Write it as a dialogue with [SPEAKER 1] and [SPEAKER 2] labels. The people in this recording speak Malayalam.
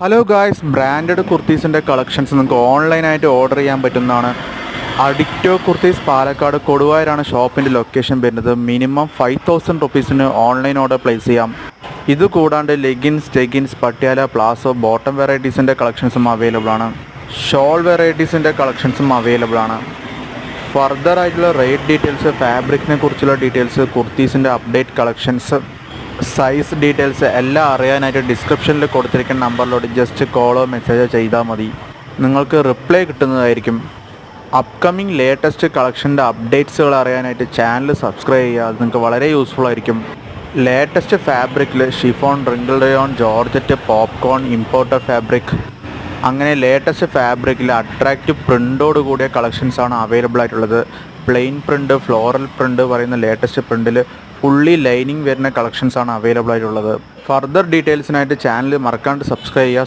[SPEAKER 1] ഹലോ ഗായ്സ്, ബ്രാൻഡഡ് കുർത്തീസിൻ്റെ കളക്ഷൻസ് നിങ്ങൾക്ക് ഓൺലൈനായിട്ട് ഓർഡർ ചെയ്യാൻ പറ്റുന്നതാണ്. അഡിക്റ്റോ കുർത്തീസ് പാലക്കാട് കൊടുവായൂരാണ് ഷോപ്പിൻ്റെ ലൊക്കേഷൻ വരുന്നത്. മിനിമം 5000 റുപ്പീസിന് ഓൺലൈൻ ഓർഡർ പ്ലേസ് ചെയ്യാം. ഇത് കൂടാണ്ട് ലെഗിൻസ്, ടെഗിൻസ്, പട്യാല, പ്ലാസോ, ബോട്ടം വെറൈറ്റീസിൻ്റെ കളക്ഷൻസും അവൈലബിൾ ആണ്. ഷോൾ വെറൈറ്റീസിൻ്റെ കളക്ഷൻസും അവൈലബിൾ ആണ്. ഫർദർ ആയിട്ടുള്ള റേറ്റ് ഡീറ്റെയിൽസ്, ഫാബ്രിക്കിനെ കുറിച്ചുള്ള ഡീറ്റെയിൽസ്, കുർത്തീസിൻ്റെ അപ്ഡേറ്റ് കളക്ഷൻസ്, സൈസ് ഡീറ്റെയിൽസ് എല്ലാം അറിയാനായിട്ട് ഡിസ്ക്രിപ്ഷനിൽ കൊടുത്തിരിക്കുന്ന നമ്പറിലോട്ട് ജസ്റ്റ് കോളോ മെസ്സേജോ ചെയ്താൽ മതി. നിങ്ങൾക്ക് റിപ്ലൈ കിട്ടുന്നതായിരിക്കും. അപ്കമിങ് ലേറ്റസ്റ്റ് കളക്ഷൻ്റെ അപ്ഡേറ്റ്സുകൾ അറിയാനായിട്ട് ചാനൽ സബ്സ്ക്രൈബ് ചെയ്യുക. അത് നിങ്ങൾക്ക് വളരെ യൂസ്ഫുൾ ആയിരിക്കും. ലേറ്റസ്റ്റ് ഫാബ്രിക്കിൽ chiffon, wrinkle rayon, georgette, popcorn, importer fabric, അങ്ങനെ ലേറ്റസ്റ്റ് ഫാബ്രിക്കിൽ അട്രാക്റ്റീവ് പ്രിൻ്റോട് കൂടിയ കളക്ഷൻസാണ് അവൈലബിൾ ആയിട്ടുള്ളത്. പ്ലെയിൻ പ്രിൻ്റ്, ഫ്ലോറൽ പ്രിൻ്റ് പറയുന്ന ലേറ്റസ്റ്റ് പ്രിൻ്റിൽ ഫുള്ളി ലൈനിങ് വരുന്ന കളക്ഷൻസാണ് അവൈലബിൾ ആയിട്ടുള്ളത്. ഫർദർ ഡീറ്റെയിൽസിനായിട്ട് ചാനൽ മറക്കാണ്ട് സബ്സ്ക്രൈബ് ചെയ്യുക.